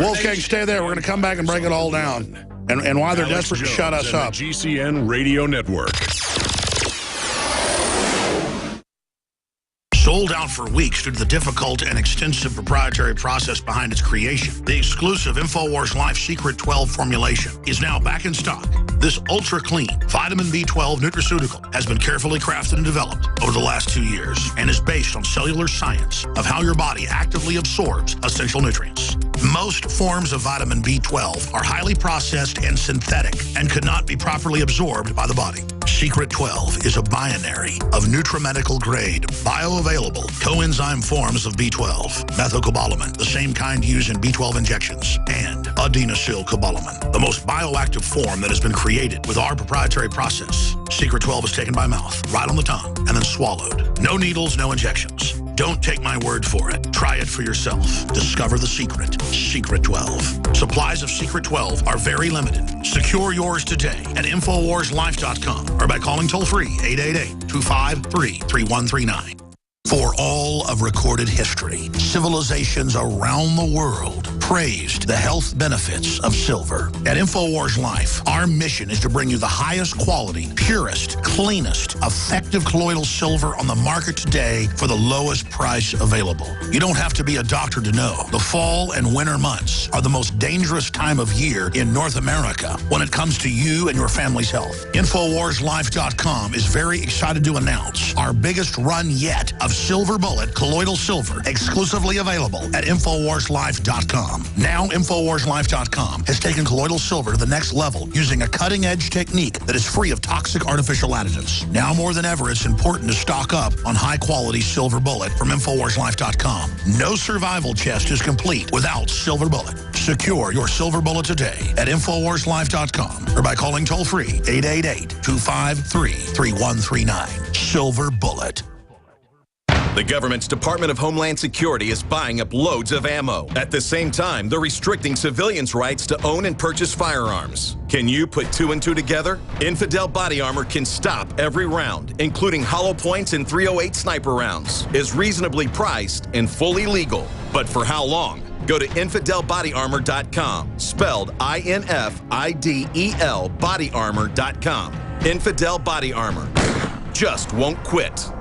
Wolfgang, stay there. We're going to come back and break it all down. And why they're Alex desperate to Jones shut us and up. The GCN Radio Network. Sold out for weeks due to the difficult and extensive proprietary process behind its creation. The exclusive InfoWars Life Secret 12 formulation is now back in stock. This ultra-clean vitamin B12 nutraceutical has been carefully crafted and developed over the last 2 years and is based on cellular science of how your body actively absorbs essential nutrients. Most forms of vitamin B12 are highly processed and synthetic and could not be properly absorbed by the body. Secret 12 is a binary of nutramedical grade, bioavailable coenzyme forms of B12, methylcobalamin, the same kind used in B12 injections, and adenosylcobalamin, the most bioactive form that has been created with our proprietary process. Secret 12 is taken by mouth, right on the tongue, and then swallowed. No needles, no injections. Don't take my word for it. Try it for yourself. Discover the secret. Secret 12. Supplies of Secret 12 are very limited. Secure yours today at InfoWarsLife.com or by calling toll-free 888-253-3139. For all of recorded history, civilizations around the world praised the health benefits of silver. At InfoWars Life, our mission is to bring you the highest quality, purest, cleanest, effective colloidal silver on the market today for the lowest price available. You don't have to be a doctor to know. The fall and winter months are the most dangerous time of year in North America when it comes to you and your family's health. InfoWarsLife.com is very excited to announce our biggest run yet of Silver Bullet colloidal silver, exclusively available at InfoWarsLife.com. Now, InfoWarsLife.com has taken colloidal silver to the next level using a cutting-edge technique that is free of toxic artificial additives. Now more than ever, it's important to stock up on high-quality Silver Bullet from InfoWarsLife.com. No survival chest is complete without Silver Bullet. Secure your Silver Bullet today at InfoWarsLife.com or by calling toll-free 888-253-3139. Silver Bullet. The government's Department of Homeland Security is buying up loads of ammo. At the same time, they're restricting civilians' rights to own and purchase firearms. Can you put two and two together? Infidel Body Armor can stop every round, including hollow points and .308 sniper rounds, is reasonably priced and fully legal. But for how long? Go to InfidelBodyArmor.com, spelled INFIDEL bodyarmor.com. Infidel Body Armor. Just won't quit.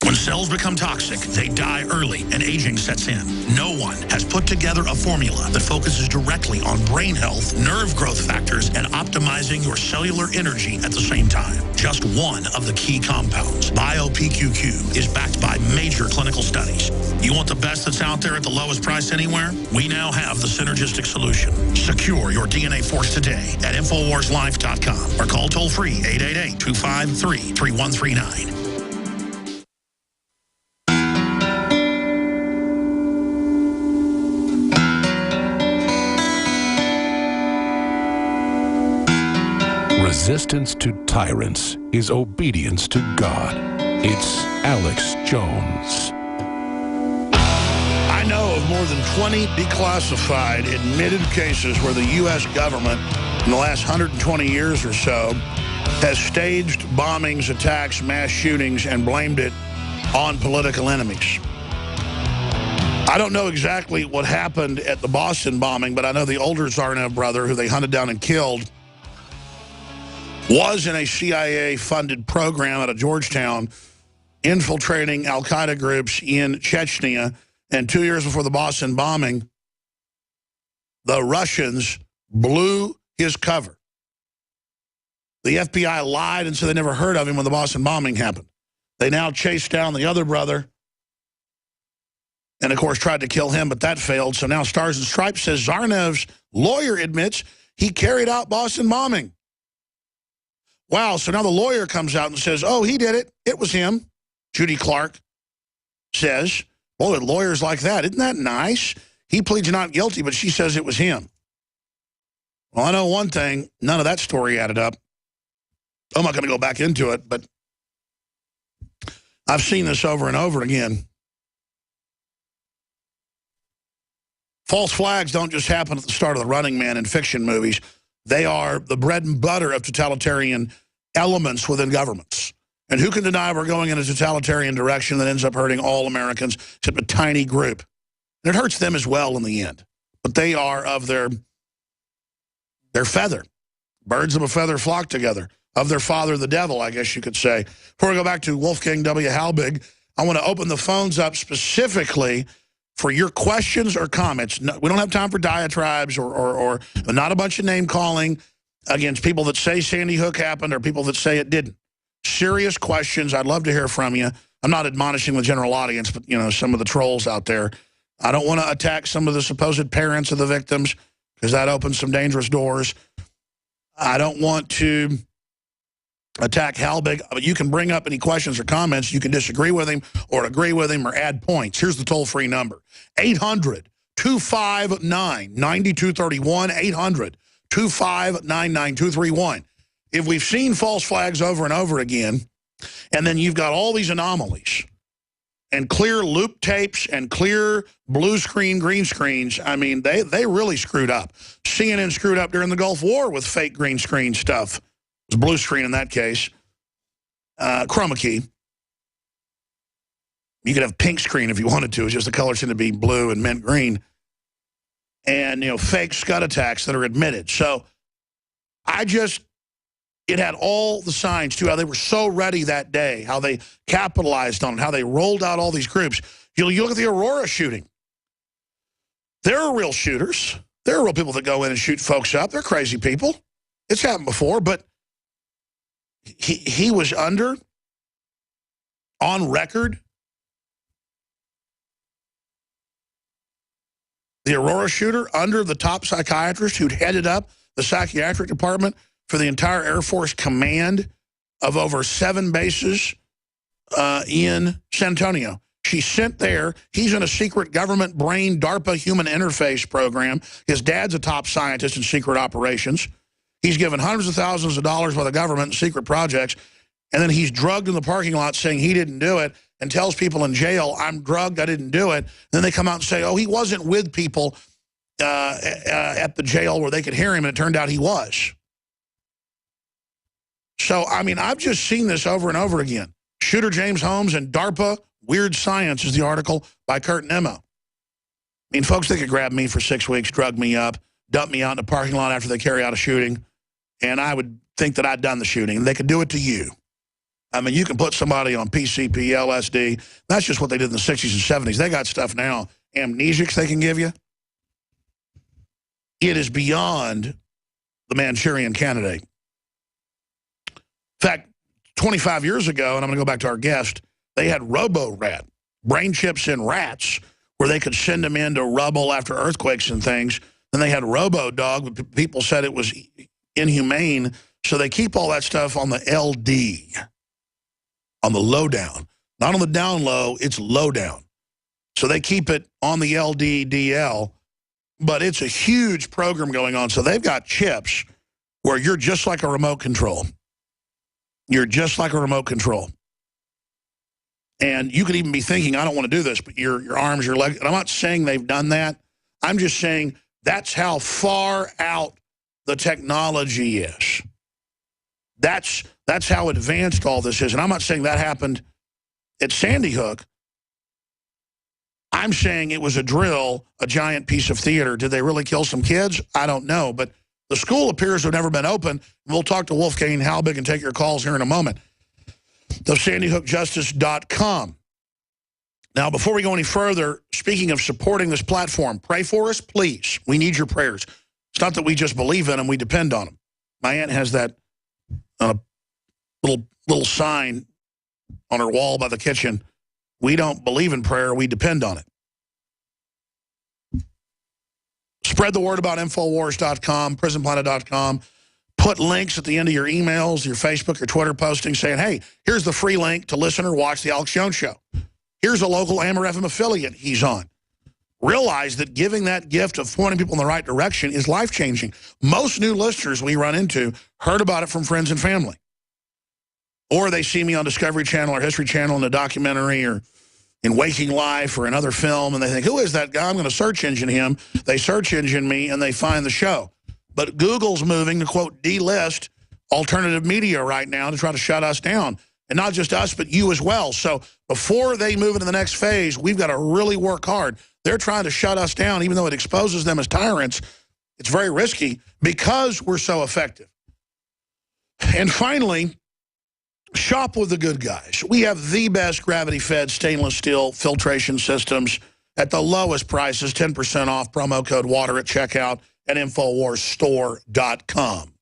When cells become toxic, they die early and aging sets in. No one has put together a formula that focuses directly on brain health, nerve growth factors, and optimizing your cellular energy at the same time. Just one of the key compounds, BioPQQ, is backed by major clinical studies. You want the best that's out there at the lowest price anywhere? We now have the synergistic solution. Secure your DNA Force today at InfoWarsLife.com or call toll-free 888-253-3139. Resistance to tyrants is obedience to God. It's Alex Jones. I know of more than 20 declassified admitted cases where the U.S. government in the last 120 years or so has staged bombings, attacks, mass shootings, and blamed it on political enemies. I don't know exactly what happened at the Boston bombing, but I know the older Tsarnaev brother, who they hunted down and killed, was in a CIA-funded program out of Georgetown infiltrating al-Qaeda groups in Chechnya. And 2 years before the Boston bombing, the Russians blew his cover. The FBI lied and said they never heard of him when the Boston bombing happened. They now chased down the other brother and, of course, tried to kill him, but that failed. So now Stars and Stripes says Tsarnaev's lawyer admits he carried out Boston bombing. Wow, so now the lawyer comes out and says, oh, he did it. It was him. Judy Clark says, boy, lawyers like that, isn't that nice? He pleads not guilty, but she says it was him. Well, I know one thing. None of that story added up. I'm not going to go back into it, but I've seen this over and over again. False flags don't just happen at the start of The Running Man in fiction movies. They are the bread and butter of totalitarian elements within governments. And who can deny we're going in a totalitarian direction that ends up hurting all Americans except a tiny group? And it hurts them as well in the end. but they are of their feather. Birds of a feather flock together. Of their father, the devil, I guess you could say. Before we go back to Wolfgang W. Halbig, I want to open the phones up specifically for your questions or comments. No, we don't have time for diatribes or not a bunch of name calling against people that say Sandy Hook happened or people that say it didn't. Serious questions. I'd love to hear from you. I'm not admonishing the general audience, but, you know, some of the trolls out there. I don't want to attack some of the supposed parents of the victims because that opens some dangerous doors. I don't want to attack Halbig, but you can bring up any questions or comments. You can disagree with him or agree with him or add points. Here's the toll-free number, 800-259-9231, 800-259-9231. If we've seen false flags over and over again, and then you've got all these anomalies and clear loop tapes and clear blue screen, green screens, I mean, they really screwed up. CNN screwed up during the Gulf War with fake green screen stuff. It was blue screen in that case. Chroma key. You could have pink screen if you wanted to. It's just the colors tend to be blue and mint green. And, you know, fake Scud attacks that are admitted. So it had all the signs, too, how they were so ready that day, how they capitalized on it, how they rolled out all these groups. You look at the Aurora shooting. There are real shooters. There are real people that go in and shoot folks up. They're crazy people. It's happened before, but he was on record, the Aurora shooter, under the top psychiatrist who'd headed up the psychiatric department for the entire Air Force command of over 7 bases in San Antonio. She's sent there. He's in a secret government brain DARPA human interface program. His dad's a top scientist in secret operations. He's given hundreds of thousands of dollars by the government in secret projects, and then he's drugged in the parking lot saying he didn't do it and tells people in jail, I'm drugged, I didn't do it. Then they come out and say, oh, he wasn't with people at the jail where they could hear him, and it turned out he was. So, I mean, I've just seen this over and over again. Shooter James Holmes and DARPA, Weird Science is the article by Kurt Nimmo. I mean, folks, they could grab me for 6 weeks, drug me up, dump me out in the parking lot after they carry out a shooting, and I would think that I'd done the shooting, and they could do it to you. I mean, you can put somebody on PCP, LSD. That's just what they did in the 60s and 70s. They got stuff now, amnesics they can give you. It is beyond the Manchurian Candidate. In fact, 25 years ago, and I'm going to go back to our guest, they had RoboRat, brain chips in rats, where they could send them into rubble after earthquakes and things. Then they had RoboDog, but people said it was inhumane, so they keep all that stuff on the LD, on the lowdown. Not on the down low, it's lowdown. So they keep it on the LDDL, but it's a huge program going on. So they've got chips where you're just like a remote control. You're just like a remote control. And you could even be thinking, I don't want to do this, but your arms, your legs. And I'm not saying they've done that. I'm just saying that's how far out the technology is. That's how advanced all this is. And I'm not saying that happened at Sandy Hook. I'm saying it was a drill, a giant piece of theater. Did they really kill some kids? I don't know. But the school appears to have never been open. We'll talk to Wolfgang Halbig and take your calls here in a moment. The SandyHookJustice.com. Now, before we go any further, speaking of supporting this platform, pray for us, please. We need your prayers. It's not that we just believe in them, we depend on them. My aunt has that little sign on her wall by the kitchen. We don't believe in prayer, we depend on it. Spread the word about Infowars.com, PrisonPlanet.com. Put links at the end of your emails, your Facebook, your Twitter posting saying, hey, here's the free link to listen or watch the Alex Jones Show. Here's a local Amber FM affiliate he's on. Realize that giving that gift of pointing people in the right direction is life-changing. Most new listeners we run into heard about it from friends and family. Or they see me on Discovery Channel or History Channel in a documentary or in Waking Life or another film, and they think, who is that guy? I'm going to search engine him. They search engine me, and they find the show. But Google's moving to, quote, delist alternative media right now to try to shut us down. And not just us, but you as well. So before they move into the next phase, we've got to really work hard. They're trying to shut us down, even though it exposes them as tyrants. It's very risky because we're so effective. And finally, shop with the good guys. We have the best gravity-fed stainless steel filtration systems at the lowest prices, 10% off, promo code WATER at checkout at InfoWarsStore.com.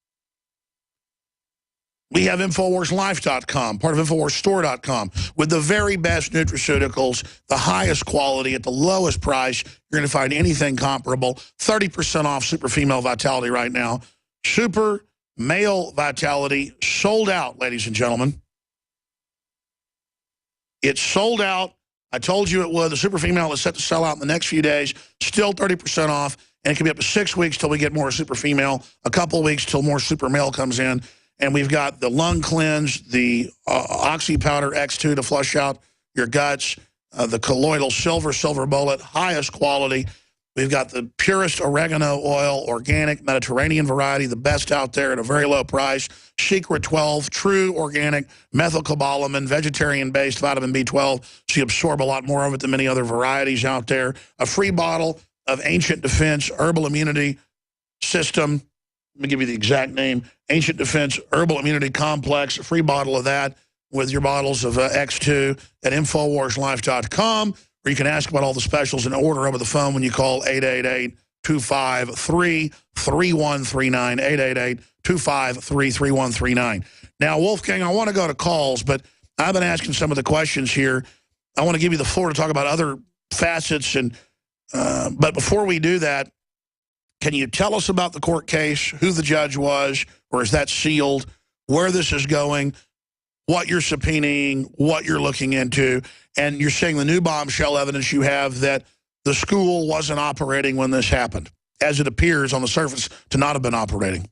We have InfoWarsLife.com, part of InfoWarsStore.com, with the very best nutraceuticals, the highest quality at the lowest price. You're going to find anything comparable. 30% off Super Female Vitality right now. Super Male Vitality sold out, ladies and gentlemen. It's sold out. I told you it would. The Super Female is set to sell out in the next few days. Still 30% off, and it can be up to 6 weeks till we get more Super Female, a couple of weeks till more Super Male comes in. And we've got the Lung Cleanse, the Oxy Powder X2 to flush out your guts, the Colloidal Silver Bullet, highest quality. We've got the purest oregano oil, organic, Mediterranean variety, the best out there at a very low price. Secret 12, true organic, methylcobalamin, vegetarian-based vitamin B12, so you absorb a lot more of it than many other varieties out there. A free bottle of Ancient Defense Herbal Immunity System. Let me give you the exact name. Ancient Defense Herbal Immunity Complex, a free bottle of that with your bottles of X2 at InfoWarsLife.com, where you can ask about all the specials and order over the phone when you call 888-253-3139, 888-253-3139. Now, Wolfgang, I want to go to calls, but I've been asking some of the questions here. I want to give you the floor to talk about other facets, and but before we do that, can you tell us about the court case, who the judge was, or is that sealed, where this is going, what you're subpoenaing, what you're looking into, and you're saying the new bombshell evidence you have that the school wasn't operating when this happened, as it appears on the surface to not have been operating?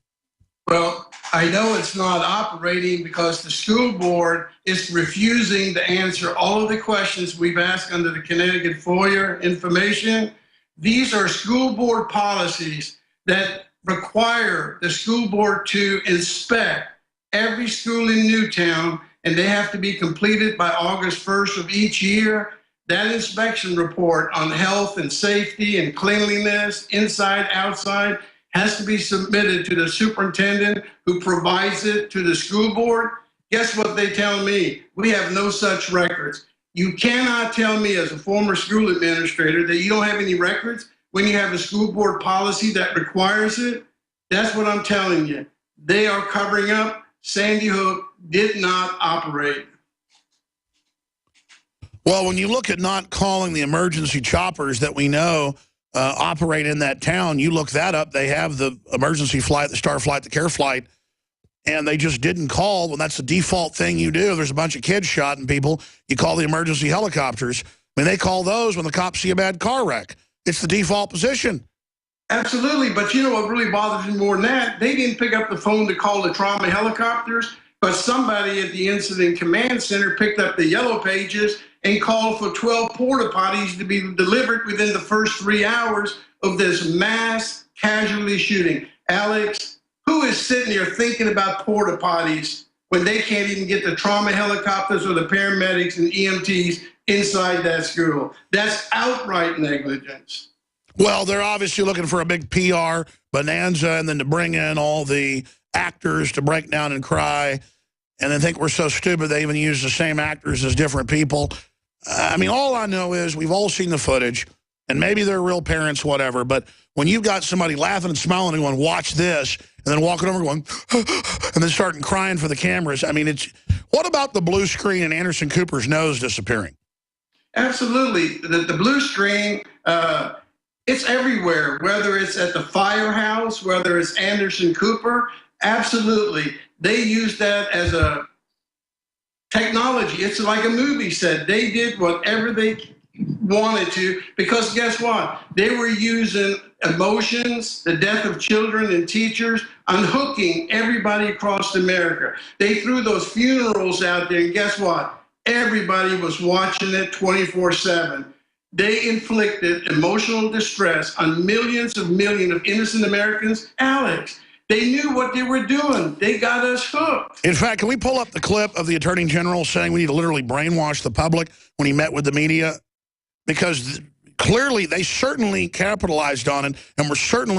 Well, I know it's not operating because the school board is refusing to answer all of the questions we've asked under the Connecticut FOIA information. These are school board policies that require the school board to inspect every school in Newtown, and they have to be completed by August 1st of each year. That inspection report on health and safety and cleanliness, inside, outside, has to be submitted to the superintendent who provides it to the school board. Guess what they tell me? We have no such records. You cannot tell me as a former school administrator that you don't have any records when you have a school board policy that requires it. That's what I'm telling you. They are covering up. Sandy Hook did not operate. Well, when you look at not calling the emergency choppers that we know operate in that town, you look that up. They have the emergency flight, the Star Flight, the Care Flight, and they just didn't call. When that's the default thing you do. There's a bunch of kids shot and people, you call the emergency helicopters. I mean, they call those when the cops see a bad car wreck. It's the default position. Absolutely, but you know what really bothers me more than that? They didn't pick up the phone to call the trauma helicopters, but somebody at the incident command center picked up the yellow pages and called for 12 porta potties to be delivered within the first 3 hours of this mass casualty shooting. Alex, who is sitting there thinking about porta potties when they can't even get the trauma helicopters or the paramedics and EMTs inside that school? That's outright negligence. Well, they're obviously looking for a big PR bonanza and then to bring in all the actors to break down and cry and then think we're so stupid they even use the same actors as different people. I mean, all I know is we've all seen the footage, and maybe they're real parents, whatever, but when you've got somebody laughing and smiling and going, watch this, and then walking over going, and then starting crying for the cameras, I mean, it's, what about the blue screen and Anderson Cooper's nose disappearing? Absolutely. The blue screen, it's everywhere, whether it's at the firehouse, whether it's Anderson Cooper, absolutely. They use that as a technology. It's like a movie set. They did whatever they wanted to, because guess what? They were using emotions, the death of children and teachers, unhooking everybody across America. They threw those funerals out there, and guess what? Everybody was watching it 24/7. They inflicted emotional distress on millions of innocent Americans. Alex, They knew what they were doing. They got us hooked. In fact, can we pull up the clip of the Attorney General saying we need to literally brainwash the public when he met with the media? Because clearly they certainly capitalized on it and were certainly